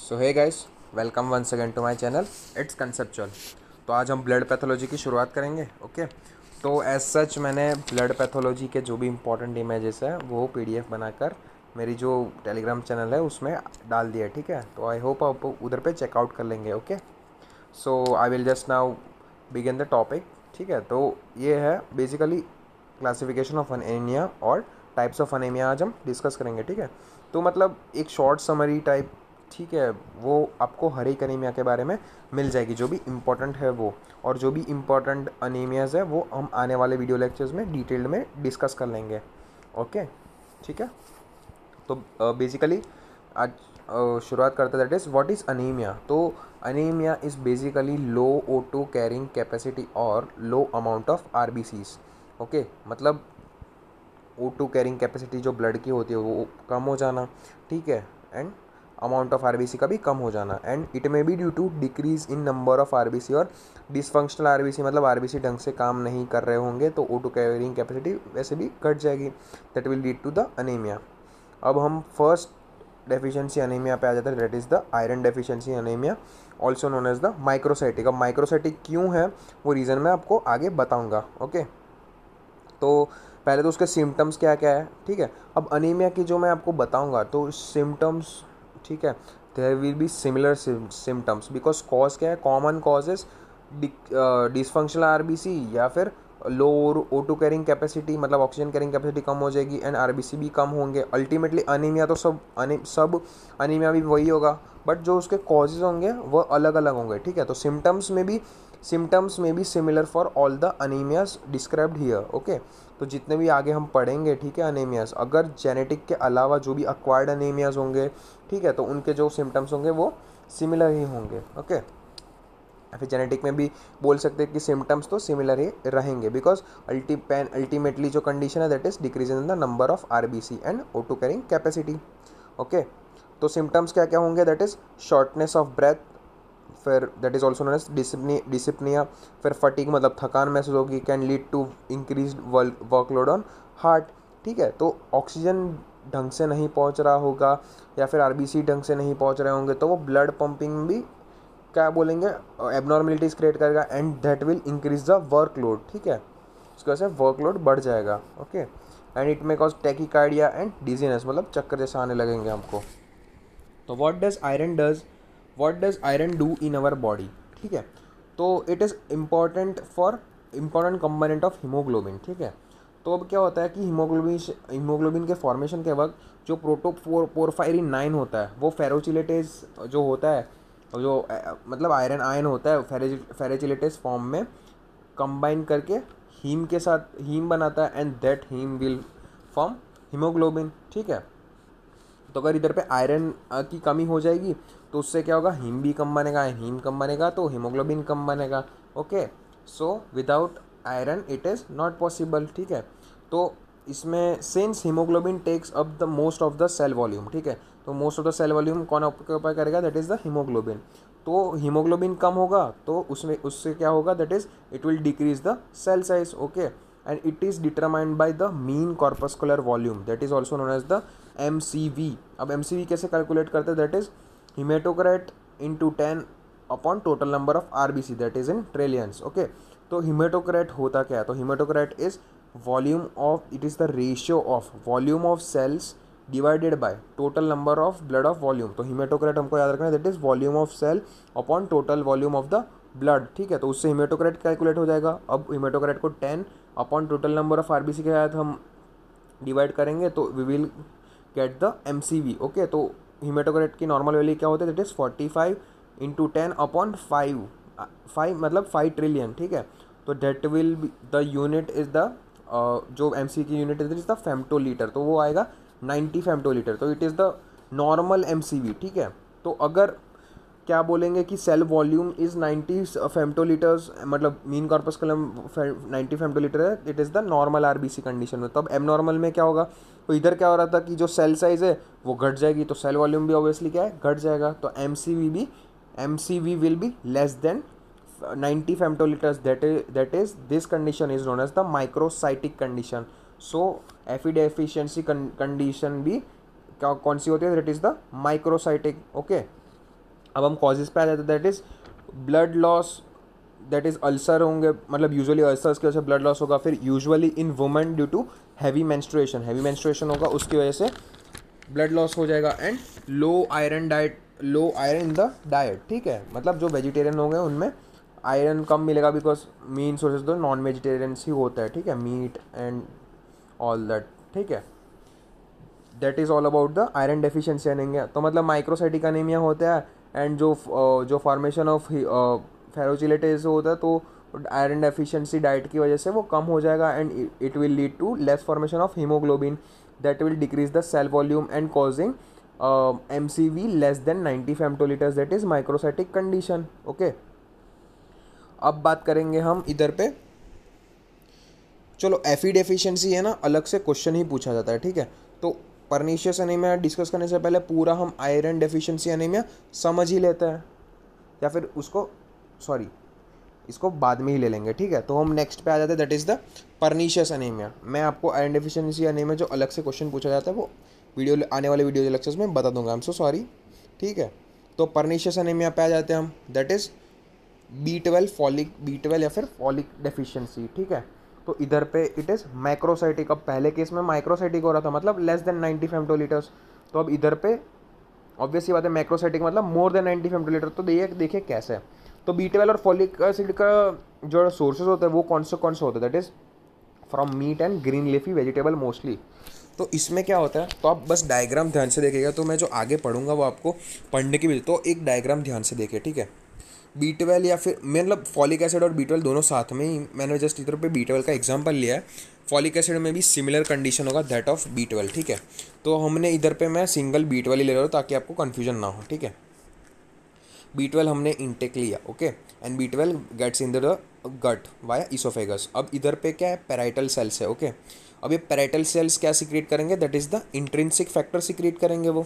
So hey guys, welcome once again to my channel it's conceptual. तो आज हम blood pathology की शुरुआत करेंगे। ओके, तो एज सच मैंने ब्लड पैथोलॉजी के जो भी इंपॉर्टेंट इमेजेस है वो पीडीएफ बनाकर मेरी जो टेलीग्राम चैनल है उसमें डाल दिया है। ठीक है, तो आई होप आप उधर पे चेकआउट कर लेंगे। Okay, so I will just now begin the topic. ठीक है, तो ये है बेसिकली क्लासिफिकेशन ऑफ अनीमिया और टाइप्स ऑफ अनीमिया आज हम डिस्कस करेंगे। ठीक है, तो मतलब एक शॉर्ट समरी टाइप, ठीक है, वो आपको हर एक अनीमिया के बारे में मिल जाएगी जो भी इम्पोर्टेंट है वो, और जो भी इम्पोर्टेंट अनीमियाज़ है वो हम आने वाले वीडियो लेक्चर्स में डिटेल्ड में डिस्कस कर लेंगे। ओके, ठीक है, तो बेसिकली आज शुरुआत करते हैं। That is what is anaemia. तो anaemia is basically low O2 carrying capacity और low amount of RBCs. Okay, मतलब O2 कैरिंग कैपेसिटी जो ब्लड की होती है वो कम हो जाना, ठीक है, एंड अमाउंट ऑफ आरबीसी का भी कम हो जाना, and it may be due to decrease in number of RBC और डिसफंक्शनल आरबीसी, मतलब आरबीसी ढंग से काम नहीं कर रहे होंगे तो O2 कैरिंग कैपेसिटी वैसे भी घट जाएगी। That will lead to the anaemia. अब हम फर्स्ट डेफिशिएंसी अनीमिया पे आ जाते हैं। That is the iron deficiency anaemia, also known as the microcytic. अब माइक्रोसाइटिक क्यों है वो रीज़न मैं आपको आगे बताऊंगा। ओके, तो पहले तो उसके सिम्टम्स क्या क्या है। ठीक है, अब अनीमिया की जो मैं आपको बताऊंगा तो सिम्टम्स, ठीक है, there will be similar symptoms because cause क्या है, कॉमन कॉजेज डिसफंक्शनल आरबीसी या फिर लो O2 कैरिंग कैपेसिटी, मतलब ऑक्सीजन कैरिंग कैपेसिटी कम हो जाएगी एंड आरबीसी भी कम होंगे। अल्टीमेटली अनीमिया तो सब अनीमिया भी वही होगा, बट जो उसके कॉजेज होंगे वो अलग अलग होंगे। ठीक है, तो सिम्टम्स में भी similar for all the anaemias described here. Okay, तो जितने भी आगे हम पढ़ेंगे, ठीक है, अनीमियाज, अगर जेनेटिक के अलावा जो भी अक्वायर्ड अनीमियाज होंगे, ठीक है, तो उनके जो सिम्टम्स होंगे वो सिमिलर ही होंगे। ओके, फिर जेनेटिक में भी बोल सकते हैं कि सिम्टम्स तो सिमिलर ही रहेंगे बिकॉज अल्टीमेटली जो कंडीशन है that is decrease in the number of RBC and O2 carrying capacity. Okay, तो सिम्टम्स क्या क्या होंगे, that is shortness of breath, फिर that is also known as dyspnoea, फिर फटीग मतलब थकान महसूस होगी, can lead to increase workload on heart. ठीक है, तो ऑक्सीजन ढंग से नहीं पहुंच रहा होगा या फिर आरबीसी ढंग से नहीं पहुंच रहे होंगे तो वो ब्लड पंपिंग में भी क्या बोलेंगे, एबनॉर्मेलिटीज क्रिएट करेगा and that will increase the workload. ठीक है, उसकी वजह से वर्कलोड बढ़ जाएगा। Okay, and it may cause tachycardia and dizziness, मतलब चक्कर जैसा आने लगेंगे हमको। तो what does iron do in our body. ठीक है, तो it is important component of haemoglobin. ठीक है, तो अब क्या होता है कि हीमोग्लोबिन के फॉर्मेशन के वक्त जो पोरफायरिन 9 होता है वो फेरोचिलेटेज जो होता है, जो मतलब आयरन आयन होता है फेरोचिलेटेज फॉर्म में कंबाइन करके हीम के साथ हीम बनाता है and that haem will form haemoglobin. ठीक है, तो अगर इधर पे आयरन की कमी हो जाएगी तो उससे क्या होगा, हीम भी कम बनेगा, हीम कम बनेगा तो हीमोग्लोबिन कम बनेगा। Okay, so without iron it is not possible. ठीक है, तो इसमें since haemoglobin takes up the most of the cell volume, ठीक है, तो most of the cell volume कौन ऑक्यूपाई करेगा, दैट इज़ द हीमोग्लोबिन। तो हीमोग्लोबिन कम होगा तो उसमें उससे क्या होगा, that is it will decrease the cell size. Okay, and it is determined by the mean corpuscular volume, that is also known as the MCV। अब MCV कैसे कैलकुलेट करते हैं, that is haematocrit into 10 upon total number of RBC, that is in trillions. Okay, तो haematocrit होता क्या है, तो haematocrit is volume of, it is the ratio of volume of cells divided by total number of blood of volume. तो haematocrit हमको याद रखना है, that is volume of cell upon total volume of the blood. ठीक है, तो उससे हीमेटोक्रेट calculate हो जाएगा। अब हीमेटोक्रेट को 10 upon total number of RBC के साथ हम डिवाइड करेंगे तो we will get the MCV। Okay, तो हीमेटोक्रेट की नॉर्मल वैल्यू क्या होती है, दैट इज़ 45 इंटू 10 अपॉन 5 मतलब 5 ट्रिलियन। ठीक है, तो that will be the unit is the जो MC की यूनिट इज़ द फेम्टोलीटर, तो वो आएगा 90 फेम्टोलीटर, तो it is the normal MCV। ठीक है, तो अगर क्या बोलेंगे कि सेल वॉल्यूम इज़ 90 फेम्टोलीटर्स, मतलब मीन कॉर्पस्कुलम 90 फेम्टोलीटर है, it is the normal RBC condition में। तब एबनॉर्मल में क्या होगा, तो इधर क्या हो रहा था कि जो सेल साइज है वो घट जाएगी तो सेल वॉल्यूम भी ऑब्वियसली क्या है, घट जाएगा, तो MCV will be less than 90 femtolitres, that is this condition is known as the microcytic condition. So FE deficiency condition भी कौन सी होती है, that is the microcytic. Okay, अब हम कॉजेज़ पे आ जाते हैं, that is blood loss, that is ulcer होंगे, मतलब यूजुअली अल्सर्स की वजह से ब्लड लॉस होगा। फिर usually in women due to heavy menstruation होगा, उसकी वजह से ब्लड लॉस हो जाएगा। And low iron in the diet, ठीक है, मतलब जो वेजिटेरियन हो गए उनमें आयरन कम मिलेगा, बिकॉज मेन सोर्सेज तो नॉन वेजिटेरियंस ही होता है, ठीक है, मीट एंड ऑल दैट, ठीक है। That is all about the iron deficiency anaemia. तो मतलब माइक्रोसाइटिक एनीमिया होता है, एंड जो फॉर्मेशन ऑफ फेरोचिलेटेज होता है, तो आयरन डेफिशिएंसी डाइट की वजह से वो कम हो जाएगा, and it will lead to less formation of haemoglobin, that will decrease the cell volume and causing MCV less than 90 femtolitres, that is microcytic condition. Okay, अब बात करेंगे हम इधर पे, चलो एफी डेफिशिएंसी है ना, अलग से क्वेश्चन ही पूछा जाता है, ठीक है। तो परनीशियस एनीमिया डिस्कस करने से पहले पूरा हम आयरन डेफिशिएंसी एनीमिया समझ ही लेते हैं, या फिर उसको इसको बाद में ही ले लेंगे, ठीक है। तो हम नेक्स्ट पे आ जाते हैं, that is the pernicious anaemia. मैं आपको आयरन डेफिशिएंसी एनीमिया जो अलग से क्वेश्चन पूछा जाता है वो वीडियो आने वाले वीडियो लेक्चर्स में बता दूंगा, आई एम सो सॉरी, ठीक है। तो परनीशियस एनीमिया पे आ जाते हैं हम, दैट इज़ B12 या फिर फॉलिक डेफिशिएंसी, ठीक है। तो इधर पे इट इज़ माइक्रोसाइटिक। अब पहले केस में माइक्रोसाइटिक हो रहा था, मतलब लेस देन 90 फेम्टोलीटर्स। तो अब इधर पे ऑब्वियसली बात है, मैक्रोसाइटिक मतलब मोर देन 90 फेम्टोलीटर। तो देखिए कैसे है। तो B12 और फॉलिक एसिड का जो सोर्सेज होता है वो कौन से होता है, that is from meat and green leafy vegetable mostly. तो इसमें क्या होता है, तो आप बस डायग्राम ध्यान से देखिएगा, तो मैं जो आगे पढ़ूंगा वो आपको पढ़ने की भी, तो एक डायग्राम ध्यान से देखिए, ठीक है। B12 या फिर मतलब फॉलिक एसिड और B12 दोनों साथ में ही, मैंने जस्ट इधर पे B12 का एग्जांपल लिया है। फॉलिक एसिड में भी सिमिलर कंडीशन होगा, दैट ऑफ B12, ठीक है। तो हमने इधर पे मैं सिंगल B12 ही ले रहा हूँ ताकि आपको कन्फ्यूजन ना हो, ठीक है। B12 हमने इनटेक लिया, okay, and B12 gets in the gut via oesophagus. अब इधर पे क्या है, पैराइटल सेल्स है, ओके। अब ये पैराइटल सेल्स क्या सीक्रेट करेंगे, that is the intrinsic factor secret करेंगे वो।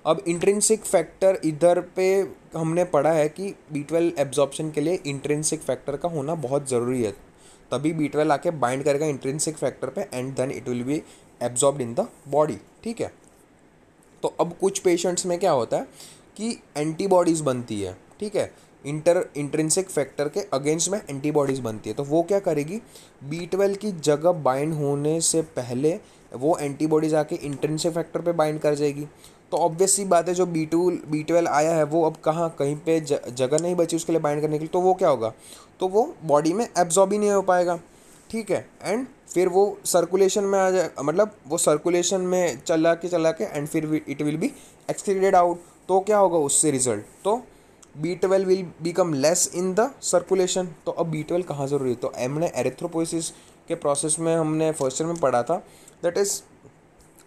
अब इंट्रिंसिक फैक्टर इधर पे हमने पढ़ा है कि B12 एब्जॉर्प्शन के लिए इंट्रिंसिक फैक्टर का होना बहुत ज़रूरी है, तभी B12 आके बाइंड करेगा इंट्रिंसिक फैक्टर पे, and then it will be absorbed in the body, ठीक है। तो अब कुछ पेशेंट्स में क्या होता है कि एंटीबॉडीज़ बनती है, ठीक है, इंट्रिंसिक फैक्टर के अगेंस्ट में एंटीबॉडीज़ बनती है। तो वो क्या करेगी, B12 की जगह बाइंड होने से पहले वो एंटीबॉडीज़ आके इंट्रिंसिक फैक्टर पे बाइंड कर जाएगी। तो ऑब्वियस सी बात है, जो B12 आया है वो अब कहाँ, कहीं पे जगह नहीं बची उसके लिए बाइंड करने के लिए, तो वो क्या होगा, तो वो बॉडी में एब्जॉर्ब ही नहीं हो पाएगा, ठीक है। एंड फिर वो सर्कुलेशन में आ जाए, मतलब वो सर्कुलेशन में चला के एंड फिर it will be excreted out. तो क्या होगा उससे रिजल्ट, तो B12 will become less in the circulation. तो अब B12 कहाँ ज़रूरी है, तो हमने एरिथ्रोपोइसिस के प्रोसेस में हमने फर्स्ट ईयर में पढ़ा था, that is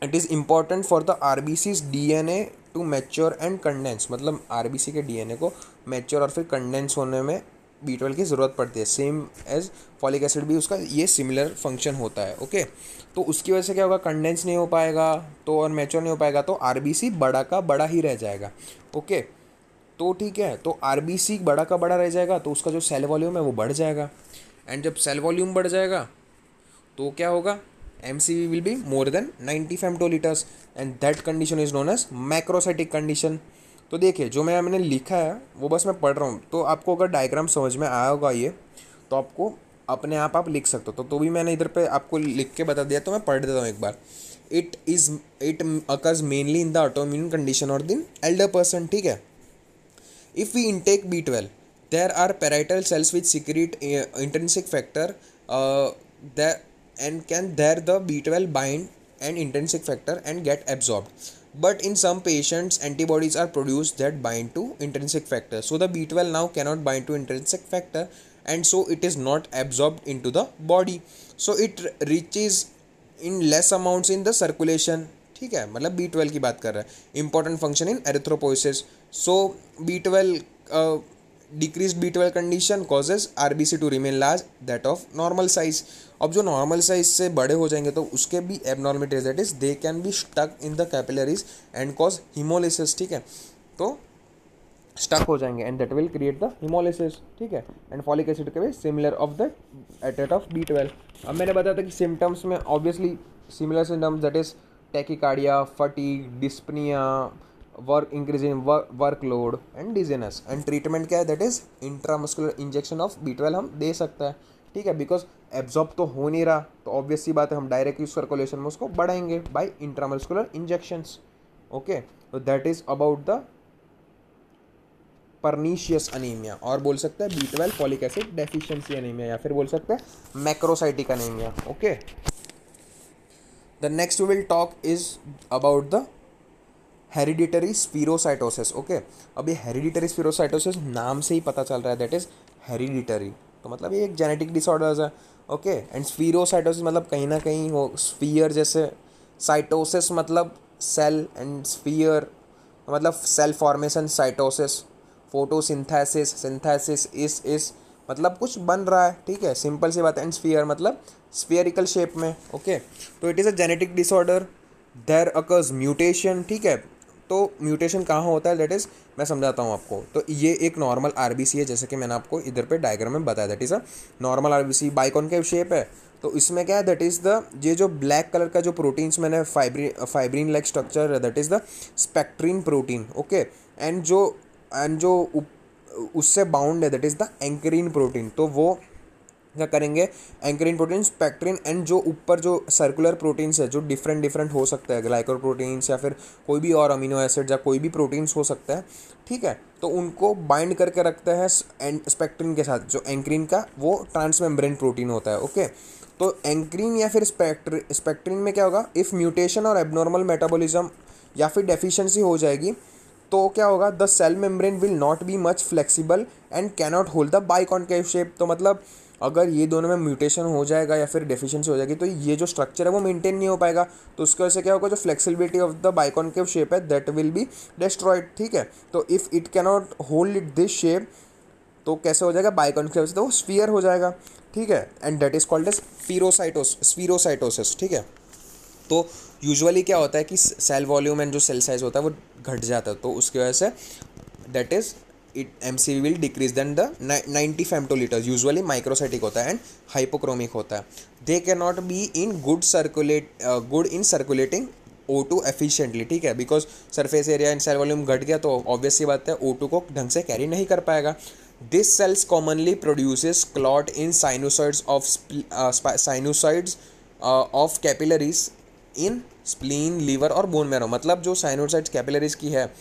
it is important for the RBC's DNA to mature and condense, मतलब RBC के DNA को मैच्योर और फिर कंडेंस होने में B12 की ज़रूरत पड़ती है, सेम एज फॉलिक एसिड भी उसका ये सिमिलर फंक्शन होता है, ओके। तो उसकी वजह से क्या होगा, कंडेंस नहीं हो पाएगा तो और मैच्योर नहीं हो पाएगा, तो RBC बड़ा का बड़ा ही रह जाएगा, ओके। तो ठीक है, तो RBC बड़ा का बड़ा रह जाएगा, तो उसका जो सेल वॉल्यूम है वो बढ़ जाएगा, एंड जब सेल वॉल्यूम बढ़ जाएगा तो क्या होगा, MCV will be more than 90 femtolitres, and that condition is known as macrocytic condition. तो देखिए जो मैंने लिखा है वो बस मैं पढ़ रहा हूँ, तो आपको अगर डायग्राम समझ में आया होगा ये, तो आपको अपने आप लिख सकते हो। तो भी मैंने इधर पे आपको लिख के बता दिया, तो मैं पढ़ देता हूँ एक बार। It occurs mainly in the autoimmune condition और द एल्डर पर्सन, ठीक है। If we intake B12, there are parietal cells which secrete intrinsic factor, that and can there the B12 bind and intrinsic factor and get absorbed. But in some patients, antibodies are produced that bind to intrinsic factor. So the B12 now cannot bind to intrinsic factor, and so it is not absorbed into the body. So it reaches in less amounts in the circulation, ठीक है, मतलब B12 की बात कर रहा है, important function in erythropoiesis. So B12 decrease B12 condition causes RBC to remain large that of normal size. अब जो नॉर्मल साइज से बड़े हो जाएंगे तो उसके भी abnormalities, that is they can be stuck in the capillaries and cause haemolysis, ठीक है। तो स्टक हो जाएंगे and that will create the haemolysis, ठीक है। एंड फॉलिक एसिड के भी similar of the at of B12। अब मैंने बताया था कि सिम्टम्स में obviously similar symptoms, that is tachycardia, fatigue, dyspnoea, work increase in workload and dizziness. And treatment क्या है, that is intramuscular injection of B12 हम दे सकते हैं, ठीक है, बिकॉज एब्जॉर्ब तो हो नहीं रहा, तो ऑब्वियस सी बात है हम डायरेक्ट यूज सर्कुलेशन में उसको बढ़ाएंगे बाय इंट्रामस्कुलर इंजेक्शंस। ओके, तो that is about the pernicious anaemia, और बोल सकते हैं B12 folic acid deficiency anaemia, या फिर बोल सकते हैं macrocytic anaemia. Okay, the next we will talk is about the hereditary spherocytosis. Okay, अब ये हेरिडिटरी स्पीरोसाइटोसिस नाम से ही पता चल रहा है, दैट इज हेरिडिटरी, तो मतलब ये एक जेनेटिक डिसऑर्डर्स है। ओके, एंड स्पीरोसाइटोसिस मतलब कहीं ना कहीं वो स्फीयर जैसे, साइटोसिस मतलब सेल, एंड स्फीयर मतलब cell formation, cytosis, photosynthesis, synthesis, इस मतलब कुछ बन रहा है, ठीक है, सिंपल सी बात है। एंड स्फीयर मतलब स्फीयरिकल शेप में। ओके, तो it is a genetic disorder, there occurs mutation, ठीक है। तो म्यूटेशन कहाँ होता है, दैट इज़ मैं समझाता हूँ आपको। तो ये एक नॉर्मल आरबीसी है, जैसे कि मैंने आपको इधर पे डायग्राम में बताया, that is a normal RBC, biconcave shape है। तो इसमें क्या है, दैट इज़ द ये जो ब्लैक कलर का जो प्रोटीन्स मैंने फाइब्रिन लाइक स्ट्रक्चर है, that is the spectrin protein. Okay, and जो उससे बाउंड है, दैट इज़ द एंकरीन प्रोटीन। तो वो क्या करेंगे, एंकरीन प्रोटीन, स्पेक्ट्रिन, एंड जो ऊपर जो सर्कुलर प्रोटीन्स है जो डिफरेंट डिफरेंट हो सकता है, ग्लाइकोप्रोटीन्स या फिर कोई भी और अमीनो एसिड या कोई भी प्रोटीन्स हो सकता है, ठीक है, तो उनको बाइंड करके रखते हैं स्पेक्ट्रिन के साथ। जो एंकरीन का वो ट्रांसमेम्ब्रेन प्रोटीन होता है। ओके, तो एंकरीन या फिर स्पेक्ट्रिन में क्या होगा, इफ़ म्यूटेशन और एबनॉर्मल मेटाबॉलिज्म या फिर डेफिशिएंसी हो जाएगी, तो क्या होगा, the cell membrane will not be much flexible and cannot hold the biconcave shape. तो मतलब अगर ये दोनों में म्यूटेशन हो जाएगा या फिर डेफिशिएंसी हो जाएगी, तो ये जो स्ट्रक्चर है वो मेंटेन नहीं हो पाएगा। तो उसकी वजह से क्या होगा, जो flexibility of the biconcave shape है दैट विल बी डिस्ट्रॉयड, ठीक है। तो if it cannot hold it this shape, तो कैसे हो जाएगा, बाइकॉनकेव से तो वो स्फीयर हो जाएगा, ठीक है। And that is called as spherocytosis, ठीक है। तो यूजुअली क्या होता है कि सेल वॉल्यूम एंड जो सेल साइज होता है वो घट जाता है, तो उसकी वजह से that is it MCV will decrease than the 90 femtolitres, usually microcytic होता है एंड हाइपोक्रोमिक होता है। They can not be in good in circulating O2 efficiently, ठीक है, because surface area and cell volume घट गया, तो ऑब्वियस सी बात है O2 को ढंग से कैरी नहीं कर पाएगा। This cells commonly produces clot in sinusoids of capillaries in spleen, liver और बोन मैरो। मतलब जो साइनोसाइड्स कैपिलरीज की है,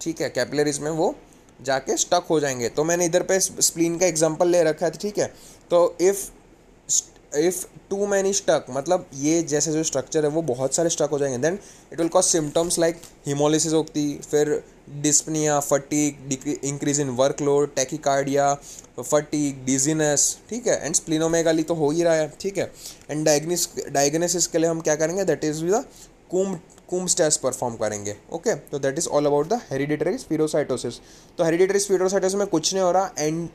ठीक है, कैपिलरीज में वो जाके स्टक हो जाएंगे। तो मैंने इधर पे स्प्लीन का एग्जांपल ले रखा है, ठीक है। तो इफ़ टू मैनी स्टक, मतलब ये जैसे जो स्ट्रक्चर है वो बहुत सारे स्टक हो जाएंगे, then it will cause symptoms like haemolysis होती, फिर dyspnoea, fatigue, increase in workload, tachycardia, fatigue, dizziness, ठीक है, एंड स्प्लिनोमेगाली तो हो ही रहा है, ठीक है। एंड डायग्नोसिस के लिए हम क्या करेंगे, that is the Coombs test perform करेंगे। ओके, तो that is all about the hereditary spherocytosis. तो हेरिडिटरी स्पीरोसाइटोसिस में कुछ नहीं हो रहा,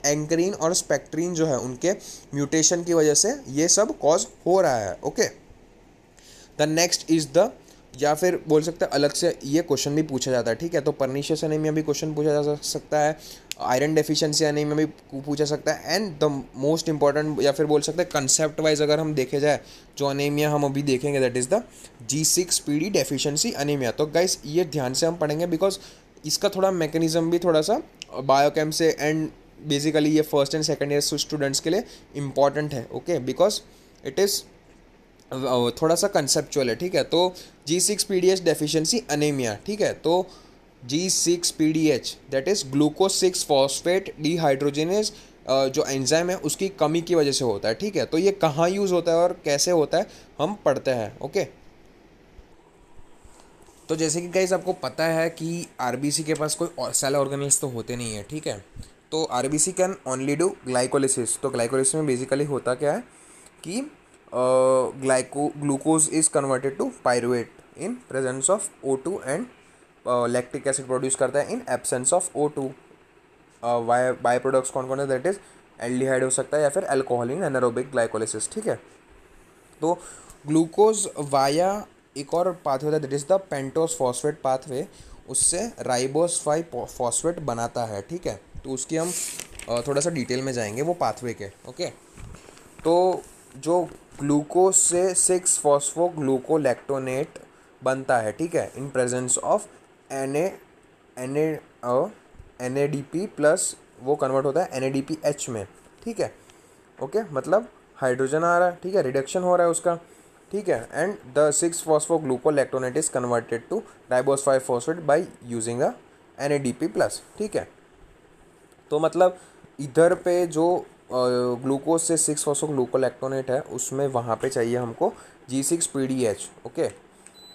एंकरीन और स्पेक्ट्रीन जो है उनके म्यूटेशन की वजह से ये सब कॉज हो रहा है। Okay, the next is the, या फिर बोल सकते हैं अलग से ये क्वेश्चन भी पूछा जाता है, ठीक है। तो परनीशियस एनीमिया भी क्वेश्चन पूछा जा सकता है, आयरन डेफिशिएंसी एनीमिया भी पूछा सकता है, एंड द मोस्ट इंपॉर्टेंट, या फिर बोल सकते हैं कंसेप्ट वाइज अगर हम देखे जाए, जो एनीमिया हम अभी देखेंगे that is the G6PD deficiency anaemia. तो गाइस ये ध्यान से हम पढ़ेंगे, बिकॉज इसका थोड़ा मैकेनिज्म भी थोड़ा सा बायोकेम से, एंड बेसिकली ये first and second year students के लिए इंपॉर्टेंट है। ओके, बिकॉज इट इज़ थोड़ा सा कंसेप्चुअल है, ठीक है। तो G6PDH डेफिशिएंसी अनीमिया, ठीक है। तो G6PDH that is glucose 6 phosphate dehydrogenase, जो एंजाइम है उसकी कमी की वजह से होता है, ठीक है। तो ये कहाँ यूज़ होता है और कैसे होता है हम पढ़ते हैं। ओके, तो जैसे कि गाइस आपको पता है कि आरबीसी के पास कोई सेल ऑर्गेनल्स तो होते नहीं है, ठीक है। तो RBC can only do glycolysis. तो ग्लाइकोलिसिस में बेसिकली होता क्या है कि glucose is converted to pyruvate in presence of O2, and lactic acid produce करता है in absence of O2। By products कौन कौन है, दैट इज एल्डिहाइड हो सकता है या फिर अल्कोहल इन एनारोबिक ग्लाइकोलिसिस, ठीक है। तो ग्लूकोज वाया एक और पाथवे होता है, that is the pentose phosphate pathway, उससे राइबोस 5 फॉस्फेट बनाता है, ठीक है। तो उसकी हम थोड़ा सा डिटेल में जाएंगे वो पाथवे के। ओके, तो जो ग्लूकोज से 6 फॉस्फोग्लूकोलैक्टोनेट बनता है, ठीक है, इन presence of Na NADP plus वो कन्वर्ट होता है NADPH में, ठीक है। ओके, मतलब हाइड्रोजन आ रहा है, ठीक है, रिडक्शन हो रहा है उसका, ठीक है। And the six phosphogluconolactonate is converted to ribose 5 phosphate by using a NADP plus, ठीक है। तो मतलब इधर पे जो ग्लूकोज से 6-फॉस्फोग्लूकोलैक्टोनेट है उसमें वहाँ पे चाहिए हमको G6PDH, ओके।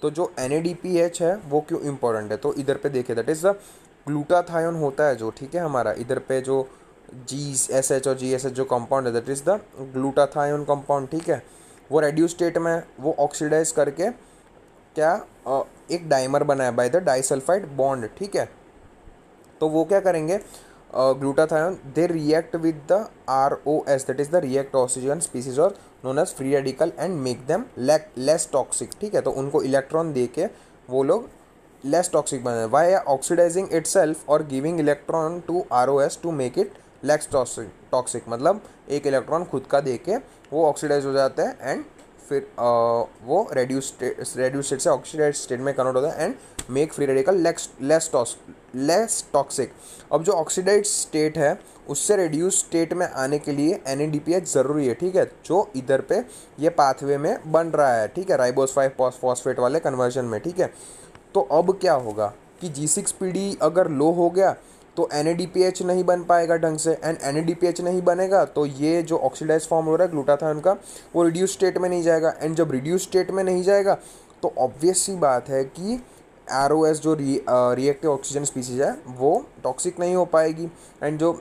तो जो NADPH है वो क्यों इम्पोर्टेंट है, तो इधर पे देखिए दैट इज़ द ग्लूटाथायोन होता है जो, ठीक है, हमारा इधर पे जो GSH और GSH जो कंपाउंड है that is the glutathione compound, ठीक है। वो रेड्यूस स्टेट में वो ऑक्सीडाइज करके क्या एक डाइमर बनाया बाय द डाइसल्फाइड बॉन्ड, ठीक है। तो वो क्या करेंगे, glutathione they react with the ROS that is the react oxygen species और known as free radical and make them less toxic, ठीक है। तो उनको इलेक्ट्रॉन दे के वो लोग लेस टॉक्सिक बने वाई ऑक्सीडाइजिंग इटसेल्फ और giving electron to ROS to make it less toxic, मतलब एक इलेक्ट्रॉन खुद का दे के वो ऑक्सीडाइज हो जाता है एंड फिर वो रेड्यूस स्टेट से ऑक्सीडाइज स्टेट में कन्वर्ट होता है and make free radical less toxic. अब जो ऑक्सीडाइज स्टेट है उससे रेड्यूस स्टेट में आने के लिए NADPH ज़रूरी है, ठीक है, जो इधर पे ये पाथवे में बन रहा है, ठीक है, राइबोस 5 फॉस्फेट वाले कन्वर्जन में, ठीक है। तो अब क्या होगा कि G6PD अगर लो हो गया तो NADPH नहीं बन पाएगा ढंग से, एंड NADPH नहीं बनेगा तो ये जो ऑक्सीडाइज फॉर्म हो रहा है ग्लूटाथायोन का वो रिड्यूस स्टेट में नहीं जाएगा, एंड जब रिड्यूस स्टेट में नहीं जाएगा तो ऑब्वियस सी बात है कि ROS जो रिएक्टिव ऑक्सीजन स्पीसीज है वो टॉक्सिक नहीं हो पाएगी, एंड जो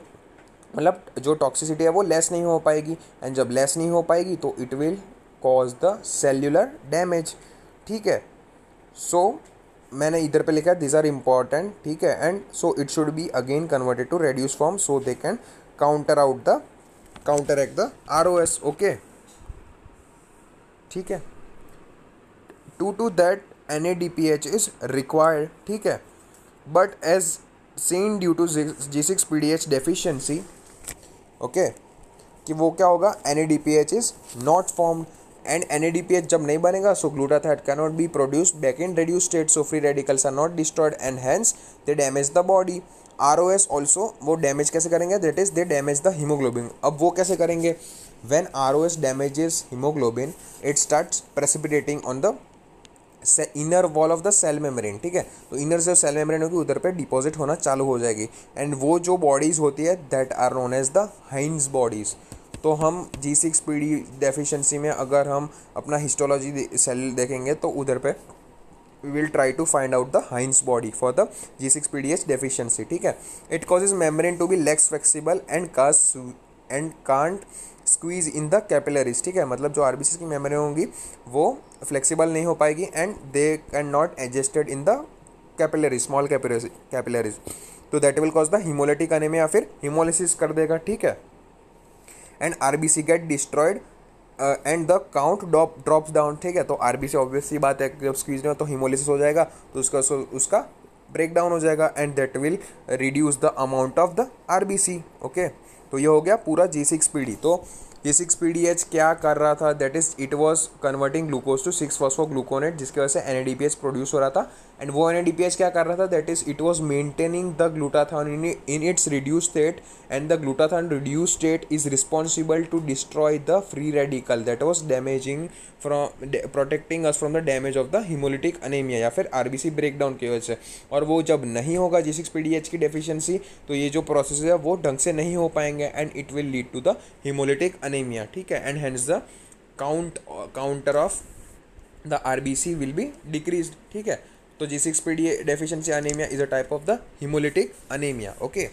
मतलब जो टॉक्सिसिटी है वो लेस नहीं हो पाएगी, एंड जब लेस नहीं हो पाएगी तो it will cause the cellular damage, ठीक है। सो मैंने इधर पे लिखा है दिस आर इम्पॉर्टेंट, ठीक है, and so it should be again converted to reduce form so they can counteract the ROS, okay, ठीक है। To that NADPH is required, ठीक है, but as seen due to G6PDH deficiency, okay, कि वो क्या होगा, NADPH is not formed, and NADPH जब नहीं बनेगा so glutathione cannot be produced back in reduce state, so free radicals are not destroyed and hence they damage the body. ROS also वो damage कैसे करेंगे, that is they damage the haemoglobin. अब वो कैसे करेंगे, when ROS damages haemoglobin it starts precipitating on the inner wall of the cell membrane, ठीक है। तो इनर से सेल मेम्ब्रेन होगी उधर पे डिपॉजिट होना चालू हो जाएगी, एंड वो जो बॉडीज़ होती है that are known as the Heinz bodies. तो हम G6PD डेफिशिएंसी में अगर हम अपना हिस्टोलॉजी सेल देखेंगे तो उधर पे we will try to find out the Heinz body for the G6PDH deficiency, ठीक है। It causes membrane to be less flexible and can't squeeze in the capillaries, ठीक है, मतलब जो RBC की मेम्ब्रेन होंगी वो फ्लेक्सिबल नहीं हो पाएगी and they can not adjusted in the capillaries, small capillaries, तो that will cause the haemolytic anaemia, फिर हीमोलिसिस कर देगा, ठीक है, and RBC get destroyed and the count drops down, ठीक है। तो RBC ऑब्वियस सी बात है जब स्क्वीज नहीं हो तो हीमोलिसिस हो जाएगा, तो उसका ब्रेक डाउन हो जाएगा and that will reduce the amount of the RBC, okay. तो ये हो गया पूरा G6PD। तो G6PDH क्या कर रहा था, that is it was converting glucose to six phosphogluconate, जिसकी वजह से NADPH प्रोड्यूस हो रहा था, एंड वो NADPH क्या कर रहा था, that is it was maintaining the glutathione in its reduce state, and the glutathione reduce state is responsible to destroy the free radical that was damaging from protecting us from the damage of the haemolytic anaemia या फिर RBC breakdown की वजह से। और वो जब नहीं होगा G6PDH की डेफिशिएंसी तो ये जो प्रोसेस है वो ढंग से नहीं हो पाएंगे and it will lead to the haemolytic anaemia, ठीक है, and hence the counter of the RBC will be decreased, ठीक है। तो G6PD deficiency anaemia is a type of the haemolytic anaemia, okay.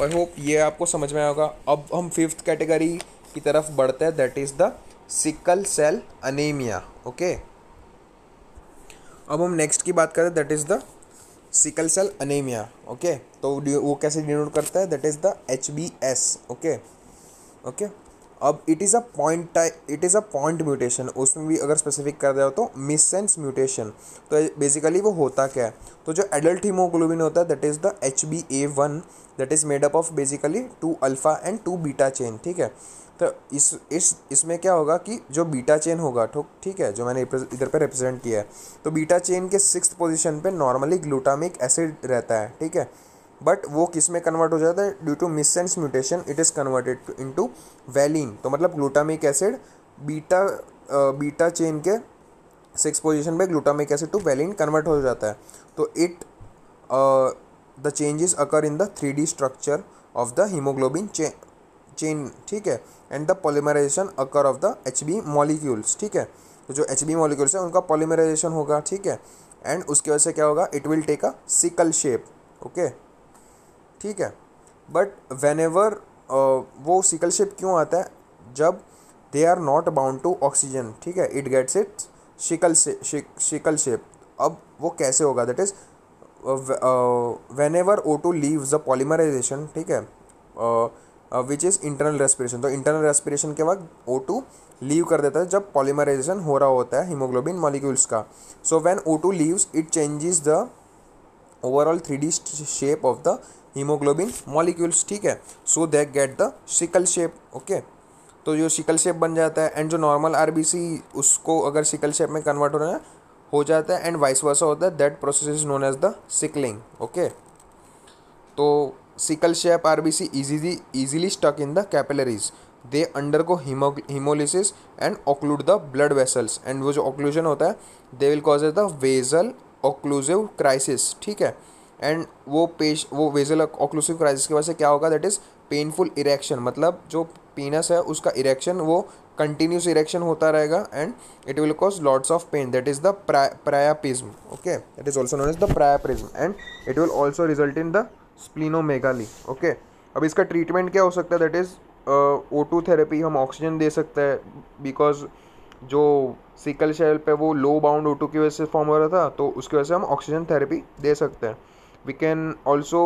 I hope ये आपको समझ में आएगा। अब हम 5th कैटेगरी की तरफ बढ़ते हैं, that is the sickle cell anaemia, okay. अब हम नेक्स्ट की बात करें, that is the sickle cell anaemia, okay. तो वो कैसे डिनोट करता है, that is the HbS, okay. अब it is a point mutation, उसमें भी अगर स्पेसिफिक कर रहे हो तो मिससेंस म्यूटेशन। तो बेसिकली वो होता क्या है, तो जो एडल्ट हीमोग्लोबिन होता है that is the HbA1 that is made up of basically 2 alpha and 2 beta chain, ठीक है। तो इसमें क्या होगा कि जो बीटा चेन होगा, ठीक है, जो मैंने इधर पे रिप्रेजेंट किया है, तो बीटा चेन के 6th पोजीशन पे नॉर्मली ग्लूटामिक एसिड रहता है, ठीक है। बट वो किस में कन्वर्ट हो जाता है, due to missense mutation it is converted into valine. तो मतलब ग्लूटामिक एसिड बीटा चेन के 6 पोजीशन पे glutamic acid to valine convert हो जाता है। तो the changes occur in the 3D structure of the haemoglobin chain, ठीक है, and the polymerisation occur of the HB molecules, ठीक है। तो जो HB मॉलिक्यूल्स है उनका पॉलीमराइजेशन होगा, ठीक है, एंड उसकी वजह से क्या होगा, it will take a sickle shape, okay, ठीक है। बट वेन एवर वो सिकल शेप क्यों आता है, जब they are not bound to oxygen, ठीक है, it gets it sickle shape. अब वो कैसे होगा, that is whenever O2 leaves the polymerisation, ठीक है, विच इज़ इंटरनल रेस्पिरेशन। तो इंटरनल रेस्पिरेशन के बाद O2 लीव कर देता है जब पॉलीमराइजेशन हो रहा होता है हीमोग्लोबिन मॉलिक्यूल्स का। So when O2 leaves it changes the overall 3D shape of the haemoglobin molecules, ठीक है, so they get the sickle shape, okay. तो जो सिकल शेप बन जाता है, एंड जो नॉर्मल RBC उसको अगर सिकल शेप में कन्वर्ट हो जाता है एंड वाइस वर्सा होता है, that process is known as the sickling, okay. तो sickle shape RBC easily stuck in the capillaries. They undergo hemolysis and occlude the blood vessels, and वो जो occlusion होता है they will cause the vasal occlusive crisis, ठीक है। And वो vessel occlusive crisis की वजह से क्या होगा, दैट इज़ पेनफुल इरेक्शन, मतलब जो पीनस है उसका इरेक्शन वो कंटिन्यूस इरेक्शन होता रहेगा, and it will cause lots of pain, that is the priapism, okay, that is also known as the priapism, and it will also result in the splenomegaly, okay. अब इसका treatment क्या हो सकता है, that is O2 therapy, हम oxygen दे सकते हैं, बिकॉज जो सिकल शेल पे वो लो बाउंड O2 की वजह से फॉर्म हो रहा था, तो उसकी वजह से हम ऑक्सीजन थेरेपी दे सकते हैं। We can also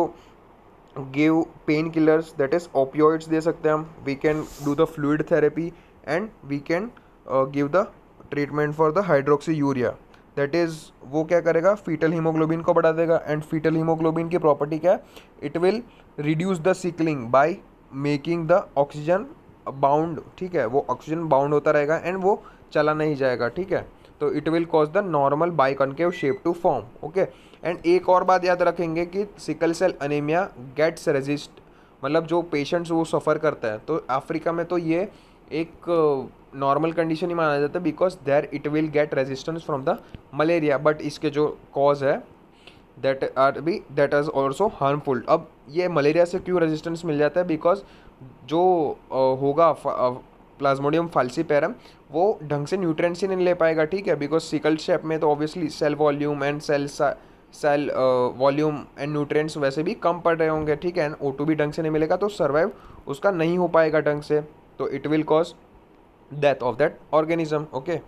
give pain killers, that is opioids दे सकते हैं हम। We can do the fluid therapy, and we can give the treatment for the hydroxy urea, that is वो क्या करेगा, फीटल हीमोग्लोबिन को बढ़ा देगा। एंड फीटल हीमोग्लोबिन की प्रॉपर्टी क्या है, it will reduce the sickling by making the oxygen bound, ठीक है, वो ऑक्सीजन बाउंड होता रहेगा एंड वो चला नहीं जाएगा, ठीक है। तो it will cause the normal biconcave shape to form, okay. And एक और बात याद रखेंगे कि sickle cell anaemia gets resist, मतलब जो पेशेंट्स वो सफ़र करता है, तो अफ्रीका में तो ये एक नॉर्मल कंडीशन ही माना जाता है, because there it will get resistance from the malaria, but इसके जो कॉज है दैट इज ऑल्सो हार्मफुल। अब ये मलेरिया से क्यों रेजिस्टेंस मिल जाता है, बिकॉज जो होगा प्लाज्मोडियम फाल्सीपेरम वो ढंग से न्यूट्रिएंट्स ही नहीं ले पाएगा, ठीक है, बिकॉज सिकल शेप में तो obviously cell volume and cell volume and nutrients वैसे भी कम पड़ रहे होंगे, ठीक है, एंड O2 भी ढंग से नहीं मिलेगा, तो सर्वाइव उसका नहीं हो पाएगा ढंग से, तो it will cause death of that organism, okay.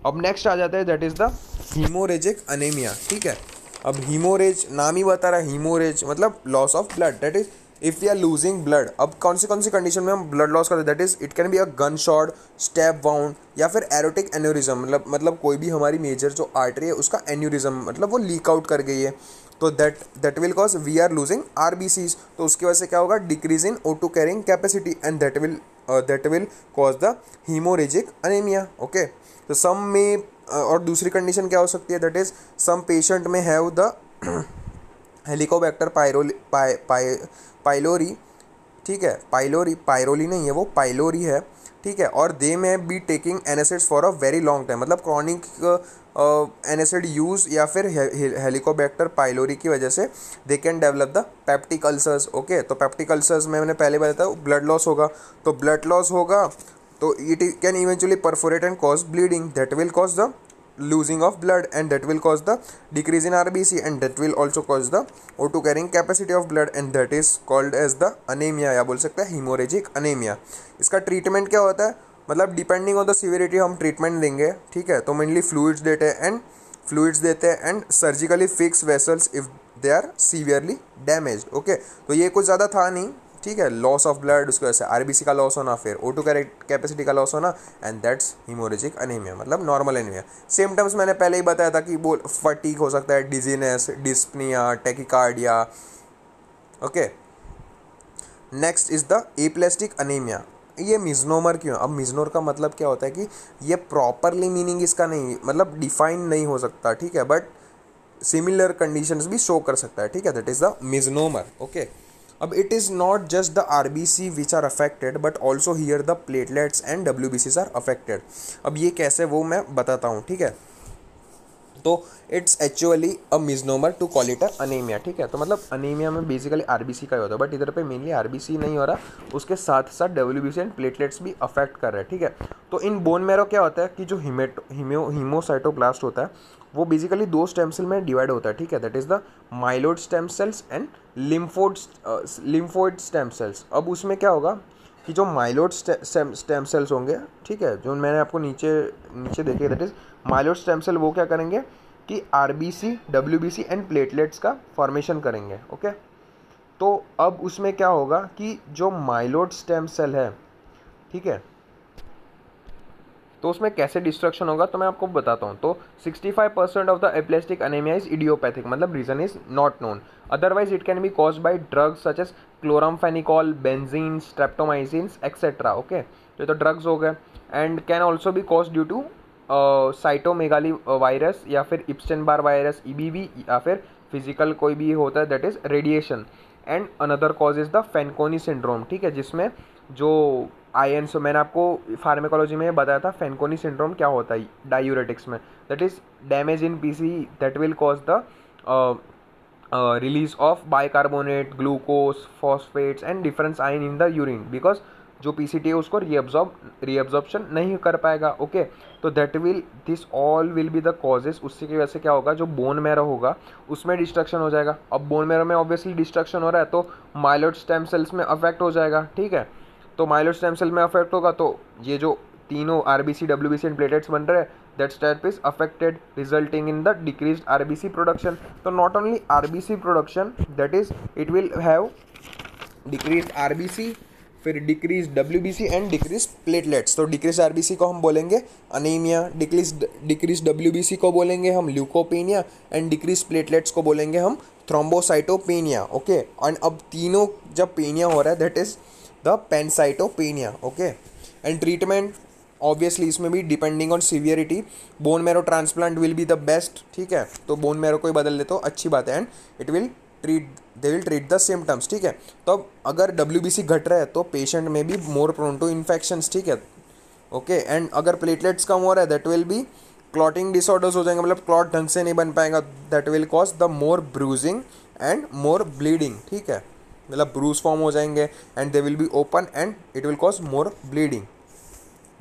अब नेक्स्ट आ जाता है, that is the haemorrhagic anaemia, ठीक है। अब हीमोरेज नाम ही बता रहा है, हीमोरेज मतलब loss of blood, that is if we are losing blood. अब कौन सी कंडीशन में हम ब्लड लॉस करते हैं, that is it can be a gun shot, step wound, या फिर एरोटिक एन्यूरिज्म, मतलब कोई भी हमारी मेजर जो आर्टरी है उसका एन्यूरिज्म, मतलब वो लीक आउट कर गई है, तो that will cause we are losing RBCs। तो उसकी वजह से क्या होगा, decrease in O2 carrying capacity, and that will cause the haemorrhagic anaemia, okay. तो सम में और दूसरी कंडीशन क्या हो सकती है, दैट इज सम पेशेंट में हैव द हेलिकोबैक्टर पाइलोरी, ठीक है, पायरोली नहीं है वो, पाइलोरी है, ठीक है, और they may be taking antacids for a very long time, मतलब क्रॉनिक एनासिड यूज़ या फिर हेलिकोबैक्टर पाइलोरी की वजह से they can develop the peptic ulcers, okay. तो पेप्टिक अल्सर्स में मैंने पहले बताया ब्लड लॉस होगा, तो ब्लड लॉस होगा तो it can eventually perforate and cause bleeding, that will cause the losing of blood, and that will cause the decrease in RBC, and that will also cause the O2 carrying capacity of blood, and that is called as the anemia, या बोल सकते हैं haemorrhagic anaemia. इसका treatment क्या होता है, मतलब depending on the severity हम ट्रीटमेंट देंगे, ठीक है। तो मेनली फ्लूइड्स देते हैं and surgically fix vessels if they are severely damaged, okay. तो ये कुछ ज़्यादा था नहीं, ठीक है, लॉस ऑफ ब्लड, उसकी वजह से आरबीसी का लॉस होना, फिर O2 कैपेसिटी का लॉस होना, एंड दैट्स हीमोरेजिक अनीमिया, मतलब नॉर्मल एनीमिया। सिम्टम्स मैंने पहले ही बताया था कि वो फटीग हो सकता है, dizziness, dyspnoea, tachycardia. Okay, next is the aplastic anaemia. ये मिजनोमर क्यों? अब मिजनोर का मतलब क्या होता है कि ये प्रॉपरली मीनिंग इसका नहीं, मतलब डिफाइन नहीं हो सकता, ठीक है, बट सिमिलर कंडीशंस भी शो कर सकता है, ठीक है, that is the misnomer. Okay, अब it is not just the RBC which are affected but also here the platelets and डब्ल्यूबीसीज आर अफेक्टेड। अब ये कैसे वो मैं बताता हूँ, ठीक है। तो it's actually a misnomer to call it a anaemia, ठीक है। तो मतलब अनीमिया में बेसिकली आरबीसी का ही होता है, बट इधर पे मेनली आरबीसी नहीं हो रहा, उसके साथ साथ डब्ल्यूबीसी एंड प्लेटलेट्स भी अफेक्ट कर रहे हैं, ठीक है। तो इन बोन मैरो क्या होता है कि जो हीमोसाइटोब्लास्ट होता है वो बेसिकली दो स्टेम सेल में डिवाइड होता है, ठीक है, that is the myeloid stem cells and lymphoid stem cells. अब उसमें क्या होगा कि जो माइलोइड स्टेम सेल्स होंगे, ठीक है, जो मैंने आपको नीचे नीचे देखे, that is myeloid stem cell, वो क्या करेंगे कि आरबीसी, डब्ल्यूबीसी एंड प्लेटलेट्स का फॉर्मेशन करेंगे। ओके, तो अब उसमें क्या होगा कि जो माइलोइड स्टेम सेल है, ठीक है, तो उसमें कैसे डिस्ट्रक्शन होगा तो मैं आपको बताता हूँ। तो 65% of the aplastic anaemia is idiopathic, मतलब reason is not known, otherwise it can be caused by drugs such as chloramphenicol, benzene, streptomycins etcetera. Okay, तो ये तो ड्रग्स हो गए, and can also be cause due to cytomegalo virus या फिर इप्स्टेन Barr virus, EBV, या फिर physical कोई भी होता है that is radiation. And another cause is the Fanconi syndrome, ठीक है, जिसमें जो आयन, सो मैंने आपको फार्मेकोलॉजी में बताया था फेनकोनी सिंड्रोम क्या होता है डायूरेटिक्स में, that is damage in PC that will cause the release of bicarbonate, glucose, phosphates and difference ion in the urine, because जो पीसीटी है उसको रीअब्जॉर्प्शन नहीं कर पाएगा। ओके, तो that will, this all will be the causes. उसकी वजह से क्या होगा, जो बोन मैरो होगा उसमें डिस्ट्रक्शन हो जाएगा। अब बोन मैरो में ऑब्वियसली डिस्ट्रक्शन हो रहा है तो माइलोइड स्टेम सेल्स में अफेक्ट हो जाएगा, ठीक है। तो माइलोइड स्टेम सेल में अफेक्ट होगा तो ये जो तीनों आरबीसी, डब्ल्यूबीसी एंड प्लेटलेट्स बन रहे हैं, that step is affected, resulting in the decreased RBC production. So not only RBC production, that is it will have decreased RBC, फिर decrease WBC and decrease platelets. तो decrease RBC को हम बोलेंगे anaemia, decrease WBC को बोलेंगे हम leukopenia, and decrease platelets को बोलेंगे हम थ्रोम्बोसाइटोपेनिया। ओके, एंड अब तीनों जब पेनिया हो रहा है that is the pancytopenia. Okay, and treatment obviously इसमें भी depending on severity, bone marrow transplant will be the best, ठीक है। तो बोन मैरो को ही बदल ले तो अच्छी बात है, and it will they will treat the symptoms, ठीक है। तो अब अगर डब्ल्यूबीसी घट रहा है तो पेशेंट में भी मोर प्रोन टू इन्फेक्शंस, ठीक है। ओके, एंड अगर प्लेटलेट्स कम हो रहा है that will be clotting disorders हो जाएंगे, मतलब क्लॉट ढंग से नहीं बन पाएगा, that will cause the more bruising and more bleeding, ठीक है, मतलब ब्रूज फॉर्म हो जाएंगे and they will be open and it will cause more bleeding.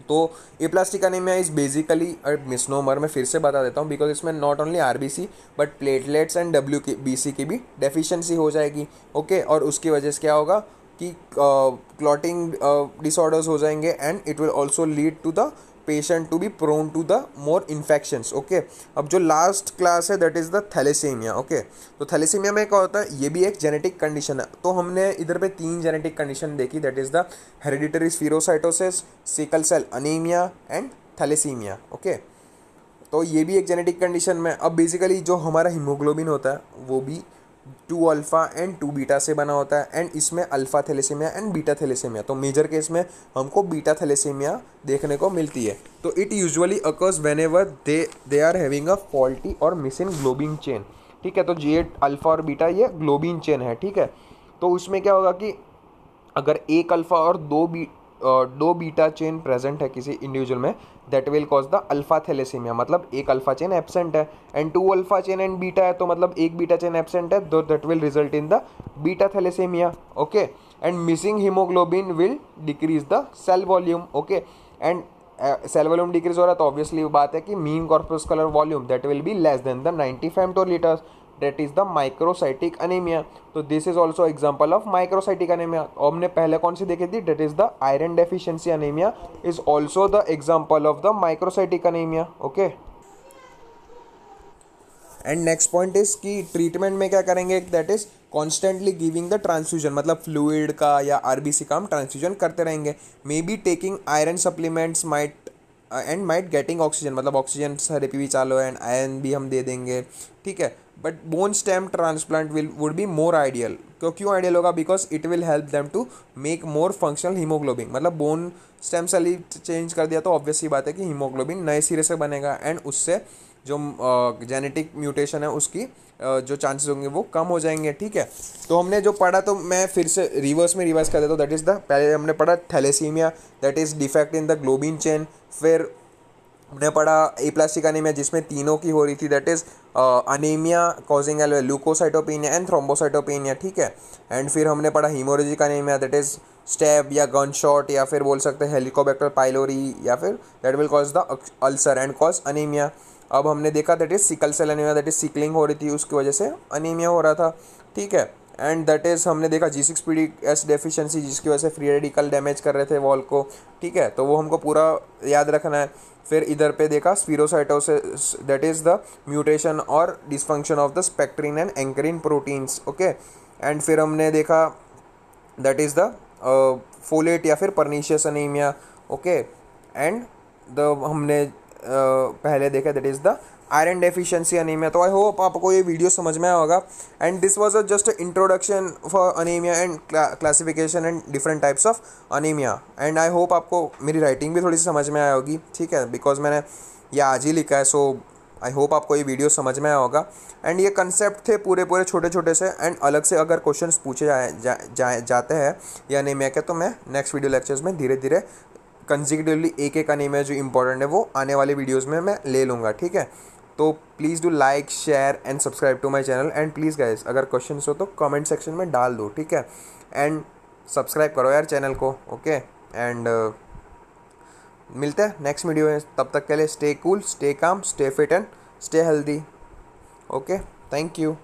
तो aplastic anaemia is basically misnomer, मैं फिर से बता देता हूँ, बिकॉज इसमें not only RBC but platelets and WBC की भी डेफिशिएंसी हो जाएगी। ओके, और उसकी वजह से क्या होगा कि क्लॉटिंग डिसऑर्डर्स हो जाएंगे and it will also lead to the patient to be prone to the more infections. Okay, अब जो लास्ट क्लास है that is the thalassaemia. Okay, तो थैलेसीमिया में क्या होता है, ये भी एक जेनेटिक कंडीशन है। तो हमने इधर पे 3 जेनेटिक कंडीशन देखी, that is the hereditary spherocytosis, sickle cell anaemia and thalassaemia. Okay, तो ये भी एक जेनेटिक कंडीशन में। अब बेसिकली जो हमारा हीमोग्लोबिन होता है वो भी 2 अल्फ़ा एंड 2 बीटा से बना होता है, एंड इसमें alpha thalassaemia and beta thalassaemia, तो मेजर केस में हमको बीटा थैलेसीमिया देखने को मिलती है। तो it usually occurs whenever they are having a faulty और मिसिंग ग्लोबिन चेन, ठीक है। तो ये अल्फ़ा और बीटा ये ग्लोबिन चेन है, ठीक है। तो उसमें क्या होगा कि अगर एक अल्फ़ा और दो बीटा चेन प्रेजेंट है किसी इंडिविजुअल में, that will cause the alpha thalassaemia, मतलब एक अल्फा चेन एब्सेंट है, and 2 alpha chain and beta है तो मतलब एक बीटा चेन एब्सेंट है, तो that will result in the beta thalassaemia. Okay, and missing haemoglobin will decrease the cell volume. Okay, and cell volume decrease हो रहा है तो ऑब्वियसली बात है कि mean corpuscular volume that will be less than the 90 फेम्टोलीटर्स, that is the microcytic anemia. तो this is also example of microcytic anemia. और हमने पहले कौन सी देखी थी, that is the iron deficiency anemia is also the example of the microcytic anemia. Okay, and next point is कि treatment में क्या करेंगे, that is constantly giving the transfusion, मतलब फ्लूइड का या आरबीसी का हम ट्रांसफ्यूजन करते रहेंगे। May be taking iron supplements might and might getting oxygen, मतलब ऑक्सीजन थेरेपी भी चालू है एंड आयरन भी हम दे देंगे, ठीक है। But bone stem transplant would be more ideal. क्यों आइडियल होगा? Because it will help them to make more functional haemoglobin, मतलब बोन स्टेम सेल ही चेंज कर दिया तो ऑब्वियस सी बात है कि हीमोग्लोबिन नए सिरे से बनेगा एंड उससे जो जेनेटिक म्यूटेशन है उसकी जो चांसेस होंगे वो कम हो जाएंगे, ठीक है। तो हमने जो पढ़ा, तो मैं फिर से रिवाइज कर देता हूँ। दैट इज़ द, पहले हमने पढ़ा thalassaemia, that is defect in the globin chain. फिर हमने पढ़ा एप्लास्टिक अनीमिया जिसमें तीनों की हो रही थी, that is anaemia causing leucocytopenia and thrombocytopenia, ठीक है। एंड फिर हमने पढ़ा haemorrhagic anaemia, that is stab या गन शॉट या फिर बोल सकते हैं हेलिकोबैक्टर पाइलोरी, या फिर that will cause the ulcer and cause anaemia. अब हमने देखा that is sickle cell anaemia, that is sickling हो रही थी उसकी वजह से अनीमिया हो रहा था, ठीक है। एंड दैट इज़ हमने देखा G6PD-S डेफिशिएंसी जिसकी वजह से फ्री रेडिकल डैमेज कर रहे थे वॉल को, ठीक है। तो वो हमको पूरा याद रखना है। फिर इधर पे देखा spherocytosis, that is the mutation और dysfunction of the spectrin and ankyrin proteins, okay. And फिर हमने देखा दैट इज़ द फोलेट या फिर pernicious anaemia, okay. And the हमने पहले देखा that is the iron deficiency anaemia. तो आई होप आपको ये वीडियो समझ में आया होगा। And this was just introduction for anaemia and classification and different types of anaemia. And I hope आपको मेरी राइटिंग भी थोड़ी सी समझ में आया होगी, ठीक है, बिकॉज मैंने ये आज ही लिखा है। सो आई होप आपको ये वीडियो समझ में आया होगा। एंड ये कंसेप्ट थे पूरे छोटे छोटे से, एंड अलग से अगर क्वेश्चंस पूछे जाते हैं या अनीमिया के, तो मैं नेक्स्ट वीडियो लेक्चर्स में धीरे धीरे कंसेक्यूटिवली एक अनीमिया जो इंपॉर्टेंट है वो आने वाले वीडियोज़ में मैं ले लूँगा, ठीक है। तो please do like share and subscribe to my channel. And please guys, अगर क्वेश्चंस हो तो कमेंट सेक्शन में डाल दो, ठीक है। एंड सब्सक्राइब करो यार चैनल को, ओके। एंड मिलते हैं नेक्स्ट वीडियो में, तब तक के लिए stay cool, stay calm, stay fit and stay healthy, okay. Thank you.